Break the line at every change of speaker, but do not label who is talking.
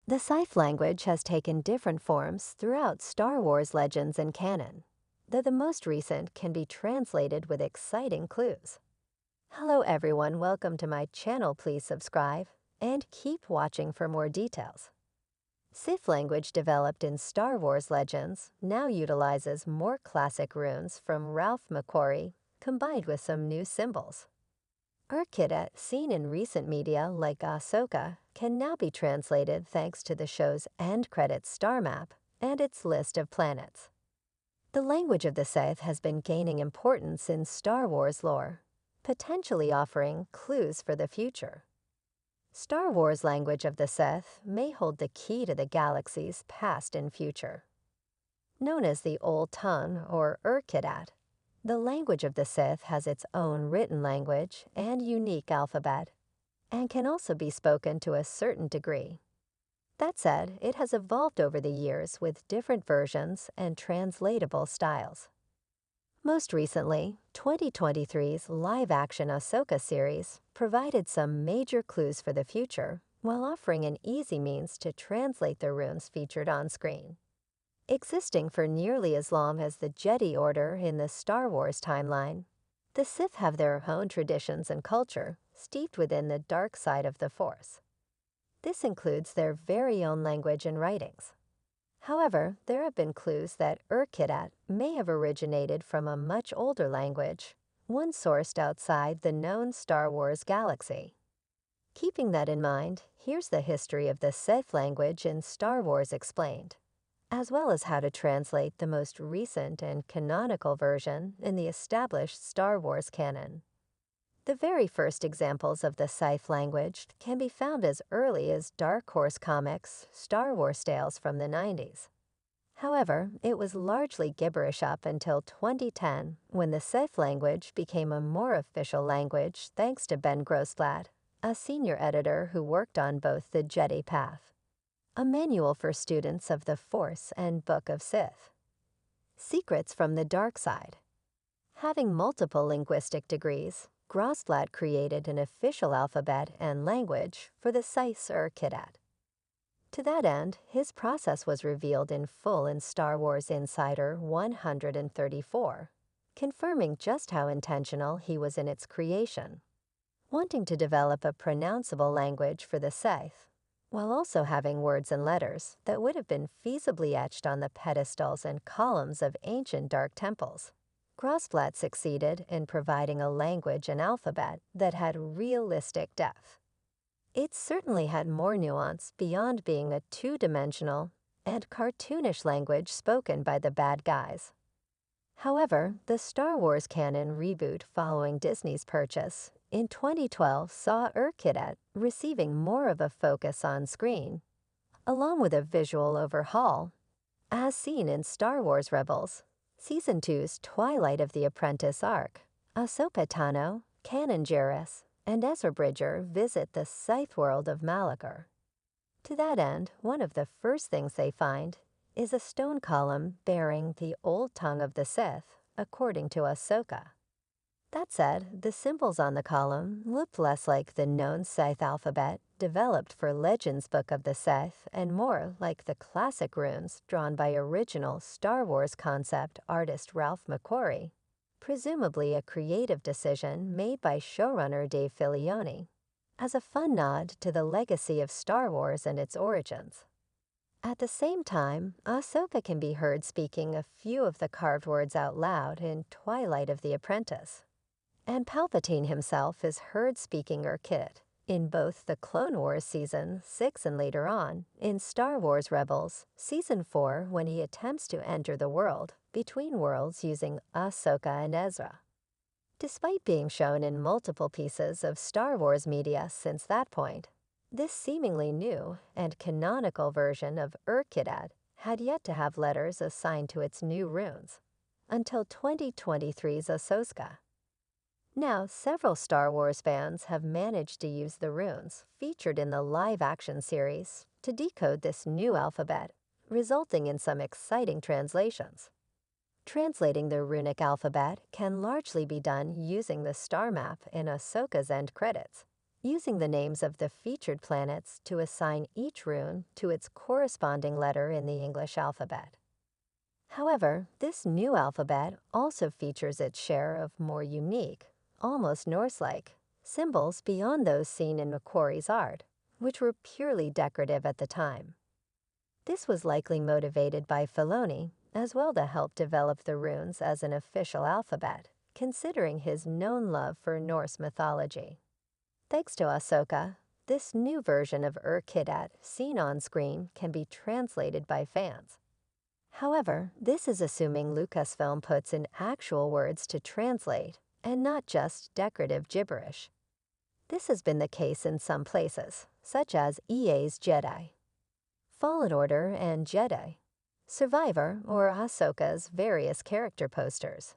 The Sith language has taken different forms throughout Star Wars legends and canon, though the most recent can be translated with exciting clues. Hello everyone, welcome to my channel. Please subscribe and keep watching for more details. Sith language developed in Star Wars legends now utilizes more classic runes from Ralph McQuarrie combined with some new symbols. Urkida, seen in recent media like AHSOKA, can now be translated thanks to the show's end credits star map and its list of planets. The language of the Sith has been gaining importance in Star Wars lore, potentially offering clues for the future. Star Wars language of the Sith may hold the key to the galaxy's past and future. Known as the Old Tongue or Urkidat, the language of the Sith has its own written language and unique alphabet, and can also be spoken to a certain degree. That said, it has evolved over the years with different versions and translatable styles. Most recently, 2023's live-action AHSOKA series provided some major clues for the future while offering an easy means to translate the runes featured on screen. Existing for nearly as long as the Jedi Order in the Star Wars timeline, the Sith have their own traditions and culture steeped within the dark side of the Force. This includes their very own language and writings. However, there have been clues that Urkidat may have originated from a much older language, one sourced outside the known Star Wars galaxy. Keeping that in mind, here's the history of the Sith language in Star Wars Explained, as well as how to translate the most recent and canonical version in the established Star Wars canon. The very first examples of the Sith language can be found as early as Dark Horse Comics' Star Wars tales from the 90s. However, it was largely gibberish up until 2010 when the Sith language became a more official language thanks to Ben Grossblatt, a senior editor who worked on both the Jedi Path, a manual for students of the Force and Book of Sith. Secrets from the Dark Side. Having multiple linguistic degrees, Grossblatt created an official alphabet and language for the Sith Urkidat. To that end, his process was revealed in full in Star Wars Insider 134, confirming just how intentional he was in its creation, wanting to develop a pronounceable language for the Sith, while also having words and letters that would have been feasibly etched on the pedestals and columns of ancient dark temples. Grossblatt succeeded in providing a language and alphabet that had realistic depth. It certainly had more nuance beyond being a two-dimensional and cartoonish language spoken by the bad guys. However, the Star Wars canon reboot following Disney's purchase in 2012 saw Urkidat receiving more of a focus on screen, along with a visual overhaul, as seen in Star Wars Rebels, Season 2's Twilight of the Apprentice arc. Ahsoka Tano, Kanan Jarrus, and Ezra Bridger visit the Scythe world of Malachor. To that end, one of the first things they find is a stone column bearing the Old Tongue of the Sith, according to AHSOKA. That said, the symbols on the column looked less like the known Scythe alphabet developed for Legends Book of the Sith and more like the classic runes drawn by original Star Wars concept artist Ralph McQuarrie, presumably a creative decision made by showrunner Dave Filoni, as a fun nod to the legacy of Star Wars and its origins. At the same time, Ahsoka can be heard speaking a few of the carved words out loud in Twilight of the Apprentice, and Palpatine himself is heard speaking Urkit in both the Clone Wars Season 6 and later on in Star Wars Rebels Season 4 when he attempts to enter the world between worlds using Ahsoka and Ezra. Despite being shown in multiple pieces of Star Wars media since that point, this seemingly new and canonical version of Urkidat had yet to have letters assigned to its new runes until 2023's AHSOKA. Now, several Star Wars fans have managed to use the runes featured in the live-action series to decode this new alphabet, resulting in some exciting translations. Translating the runic alphabet can largely be done using the star map in Ahsoka's end credits, using the names of the featured planets to assign each rune to its corresponding letter in the English alphabet. However, this new alphabet also features its share of more unique, almost Norse-like, symbols beyond those seen in Macquarie's art, which were purely decorative at the time. This was likely motivated by Filoni, as well to help develop the runes as an official alphabet, considering his known love for Norse mythology. Thanks to AHSOKA, this new version of Kiddat seen on screen can be translated by fans. However, this is assuming Lucasfilm puts in actual words to translate, and not just decorative gibberish. This has been the case in some places, such as EA's Jedi, Fallen Order and Jedi, Survivor, or AHSOKA's various character posters.